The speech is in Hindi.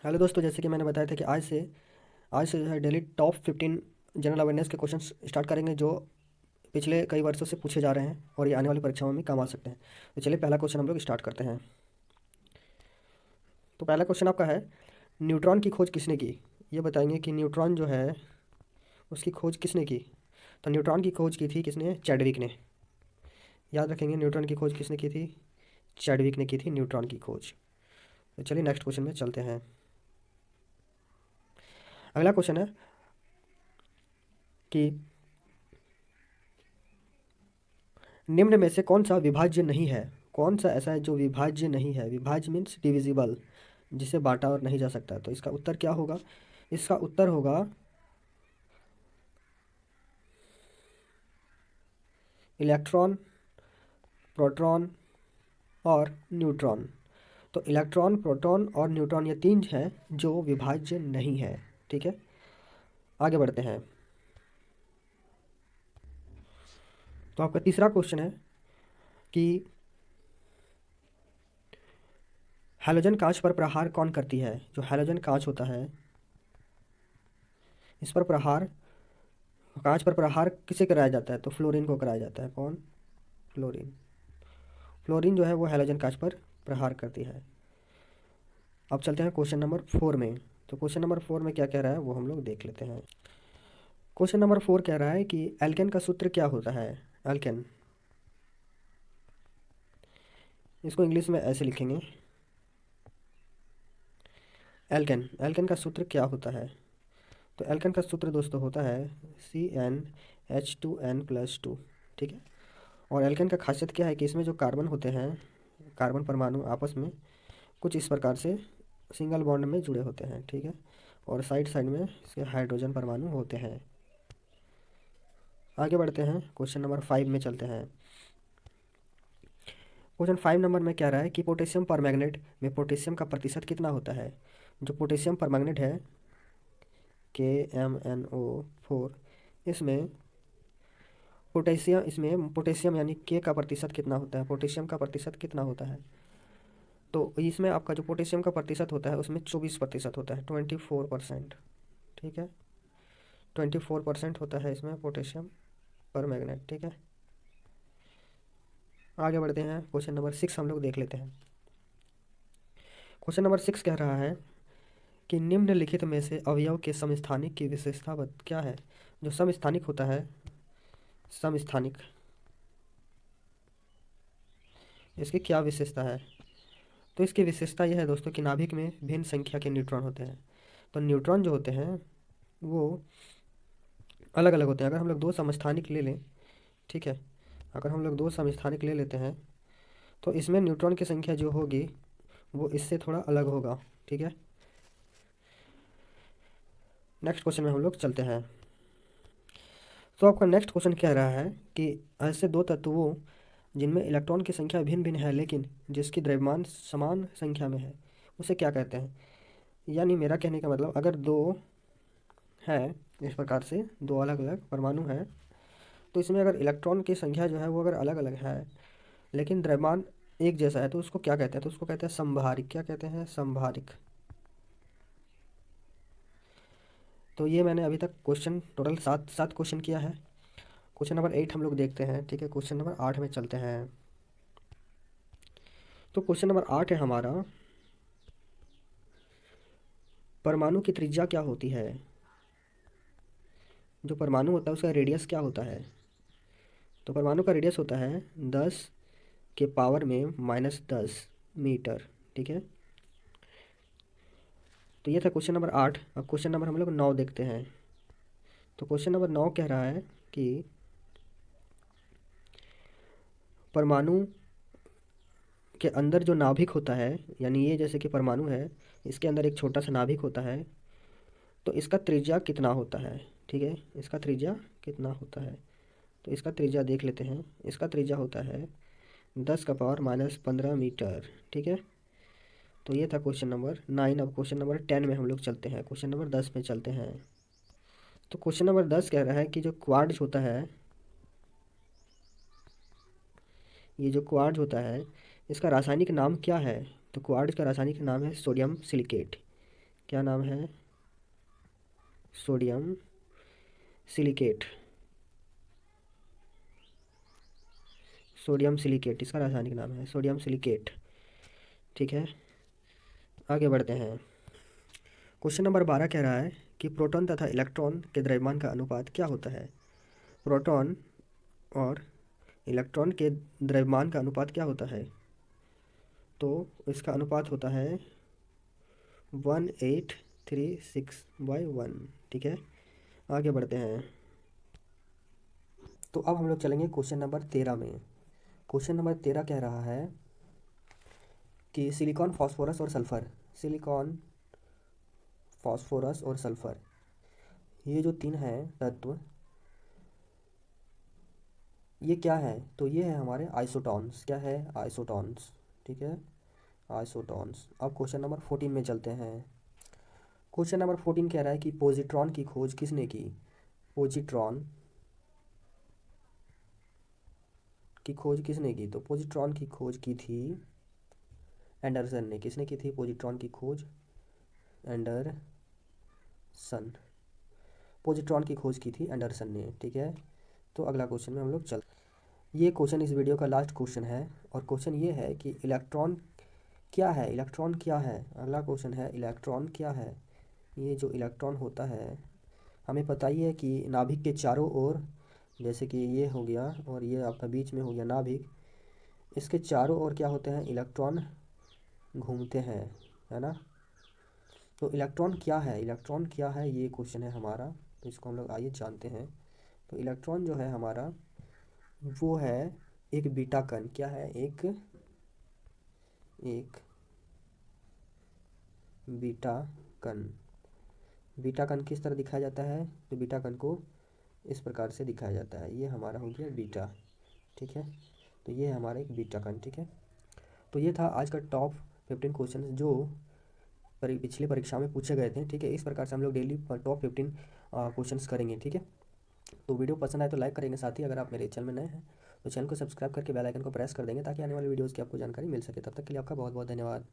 हेलो दोस्तों, जैसे कि मैंने बताया था कि आज से जो है डेली टॉप 15 जनरल अवेयरनेस के क्वेश्चन स्टार्ट करेंगे जो पिछले कई वर्षों से पूछे जा रहे हैं और ये आने वाली परीक्षाओं में काम आ सकते हैं। तो चलिए पहला क्वेश्चन हम लोग स्टार्ट करते हैं। तो पहला क्वेश्चन आपका है, न्यूट्रॉन की खोज किसने की? ये बताएंगे कि न्यूट्रॉन जो है उसकी खोज किसने की। तो न्यूट्रॉन की खोज की थी किसने? चैडविक ने। याद रखेंगे, न्यूट्रॉन की खोज किसने की थी? चैडविक ने की थी न्यूट्रॉन की खोज। तो चलिए नेक्स्ट क्वेश्चन में चलते हैं। अगला क्वेश्चन है कि निम्न में से कौन सा विभाज्य नहीं है? कौन सा ऐसा है जो विभाज्य नहीं है? विभाज्य मीन्स डिविजिबल, जिसे बांटा और नहीं जा सकता। तो इसका उत्तर क्या होगा? इसका उत्तर होगा इलेक्ट्रॉन, प्रोटॉन और न्यूट्रॉन। तो इलेक्ट्रॉन, प्रोटॉन और न्यूट्रॉन ये तीन हैं जो विभाज्य नहीं है। ठीक है, आगे बढ़ते हैं। तो आपका तीसरा क्वेश्चन है कि हैलोजन कांच पर प्रहार कौन करती है? जो हैलोजन कांच होता है इस पर प्रहार, कांच पर प्रहार किसे कराया जाता है? तो फ्लोरीन को कराया जाता है। कौन? फ्लोरीन। फ्लोरीन जो है वो हैलोजन कांच पर प्रहार करती है। अब चलते हैं क्वेश्चन नंबर 4 में। तो क्वेश्चन नंबर 4 में क्या कह रहा है वो हम लोग देख लेते हैं। क्वेश्चन नंबर 4 कह रहा है कि एल्केन का सूत्र क्या होता है? एल्केन, इसको इंग्लिश में ऐसे लिखेंगे, एल्केन। एल्केन का सूत्र क्या होता है? तो एल्केन का सूत्र दोस्तों होता है CnH2n+2। ठीक है, और एल्केन का खासियत क्या है कि इसमें जो कार्बन होते हैं, कार्बन परमाणु आपस में कुछ इस प्रकार से सिंगल बॉन्ड में जुड़े होते हैं। ठीक है, और साइड साइड में इसके हाइड्रोजन परमाणु होते हैं। आगे बढ़ते हैं, क्वेश्चन नंबर 5 में चलते हैं। क्वेश्चन 5 नंबर में क्या रहा है कि पोटेशियम परमैंगनेट में पोटेशियम का प्रतिशत कितना होता है? जो पोटेशियम परमैंगनेट है KMnO4, इसमें पोटेशियम यानी के का प्रतिशत कितना होता है? पोटेशियम का प्रतिशत कितना होता है? तो इसमें आपका जो पोटेशियम का प्रतिशत होता है उसमें 24% होता है, 24%। ठीक है, 24% होता है इसमें पोटेशियम पर मैग्नेट। ठीक है, आगे बढ़ते हैं, क्वेश्चन नंबर 6 हम लोग देख लेते हैं। क्वेश्चन नंबर 6 कह रहा है कि निम्नलिखित में से अवयव के समस्थानिक की विशेषता क्या है? जो समस्थानिक होता है, समस्थानिक, इसकी क्या विशेषता है? तो इसकी विशेषता यह है दोस्तों कि नाभिक में भिन्न संख्या के न्यूट्रॉन होते हैं। तो न्यूट्रॉन जो होते हैं वो अलग अलग होते हैं। अगर हम लोग दो समस्थानिक ले लें, ठीक है, अगर हम लोग दो समस्थानिक ले लेते हैं तो इसमें न्यूट्रॉन की संख्या जो होगी वो इससे थोड़ा अलग होगा। ठीक है, नेक्स्ट क्वेश्चन में हम लोग चलते हैं। तो आपका नेक्स्ट क्वेश्चन कह रहा है कि ऐसे दो तत्वों जिनमें इलेक्ट्रॉन की संख्या भिन्न भिन्न है लेकिन जिसकी द्रव्यमान समान संख्या में है, उसे क्या कहते हैं? यानी मेरा कहने का मतलब, अगर दो है, इस प्रकार से दो अलग अलग परमाणु हैं, तो इसमें अगर इलेक्ट्रॉन की संख्या जो है वो अगर अलग अलग है लेकिन द्रव्यमान एक जैसा है तो उसको क्या कहते हैं? तो उसको कहते हैं संभारिक। क्या कहते हैं? संभारिक। तो ये मैंने अभी तक क्वेश्चन टोटल सात सात क्वेश्चन किया है। क्वेश्चन नंबर 8 हम लोग देखते हैं। ठीक है, क्वेश्चन नंबर 8 में चलते हैं। तो क्वेश्चन नंबर 8 है हमारा, परमाणु की त्रिज्या क्या होती है? जो परमाणु होता है उसका रेडियस क्या होता है? तो परमाणु का रेडियस होता है 10⁻⁻10 मीटर। ठीक है, तो ये था क्वेश्चन नंबर 8। अब क्वेश्चन नंबर हम लोग 9 देखते हैं। तो क्वेश्चन नंबर 9 कह रहा है कि परमाणु के अंदर जो नाभिक होता है, यानी ये जैसे कि परमाणु है, इसके अंदर एक छोटा सा नाभिक होता है, तो इसका त्रिज्या कितना होता है? ठीक है, इसका त्रिज्या कितना होता है? तो इसका त्रिज्या देख लेते हैं। इसका त्रिज्या होता है 10⁻⁻15 मीटर। ठीक है, तो ये था क्वेश्चन नंबर 9। अब क्वेश्चन नंबर 10 में हम लोग चलते हैं, क्वेश्चन नंबर 10 में चलते हैं। तो क्वेश्चन नंबर 10 कह रहा है कि जो क्वार्ट्ज होता है, ये जो क्वार्ट्ज होता है इसका रासायनिक नाम क्या है? तो क्वार्ट्ज का रासायनिक नाम है सोडियम सिलिकेट। क्या नाम है? Sodium silicate. सोडियम सिलिकेट इसका रासायनिक नाम है, सोडियम सिलिकेट। ठीक है, आगे बढ़ते हैं। क्वेश्चन नंबर 12 कह रहा है कि प्रोटॉन तथा इलेक्ट्रॉन के द्रव्यमान का अनुपात क्या होता है? प्रोटॉन और इलेक्ट्रॉन के द्रव्यमान का अनुपात क्या होता है? तो इसका अनुपात होता है 1836/1। ठीक है, आगे बढ़ते हैं। तो अब हम लोग चलेंगे क्वेश्चन नंबर 13 में। क्वेश्चन नंबर 13 कह रहा है कि सिलिकॉन, फास्फोरस और सल्फर, सिलिकॉन, फास्फोरस और सल्फर, ये जो तीन हैं तत्व, ये क्या है? तो ये है हमारे आइसोटॉन्स। क्या है? आइसोटॉन्स। ठीक है, आइसोटॉन्स। अब क्वेश्चन नंबर 14 में चलते हैं। क्वेश्चन नंबर 14 कह रहा है कि पॉजिट्रॉन की खोज किसने की? पॉजिट्रॉन की खोज किसने की? तो पॉजिट्रॉन की खोज की थी एंडरसन ने। किसने की थी पॉजिट्रॉन की खोज? एंडरसन। पॉजिट्रॉन की खोज की थी एंडरसन ने। ठीक है, तो अगला क्वेश्चन में हम लोग चल। ये क्वेश्चन इस वीडियो का लास्ट क्वेश्चन है, और क्वेश्चन ये है कि इलेक्ट्रॉन क्या है? इलेक्ट्रॉन क्या है? अगला क्वेश्चन है इलेक्ट्रॉन क्या है? ये जो इलेक्ट्रॉन होता है, हमें पता ही है कि नाभिक के चारों ओर, जैसे कि ये हो गया और ये आपका बीच में हो गया नाभिक, इसके चारों ओर क्या होते हैं? इलेक्ट्रॉन घूमते हैं, है ना? तो इलेक्ट्रॉन क्या है? इलेक्ट्रॉन क्या है, ये क्वेश्चन है हमारा। तो इसको हम लोग आइए जानते हैं। तो इलेक्ट्रॉन जो है हमारा, वो है एक बीटा कण। क्या है? एक बीटा कण। बीटा कण किस तरह दिखाया जाता है? तो बीटा कण को इस प्रकार से दिखाया जाता है। ये हमारा हो गया बीटा। ठीक है, तो ये है हमारा एक बीटा कण। ठीक है, तो ये था आज का टॉप 15 क्वेश्चन जो पिछली परीक्षा में पूछे गए थे। ठीक है, इस प्रकार से हम लोग डेली टॉप 15 क्वेश्चंस करेंगे। ठीक है, तो वीडियो पसंद आए तो लाइक करेंगे, साथ ही अगर आप मेरे चैनल में नए हैं तो चैनल को सब्सक्राइब करके बेल आइकन को प्रेस कर देंगे ताकि आने वाले वीडियोज़ की आपको जानकारी मिल सके। तब तक के लिए आपका बहुत बहुत धन्यवाद।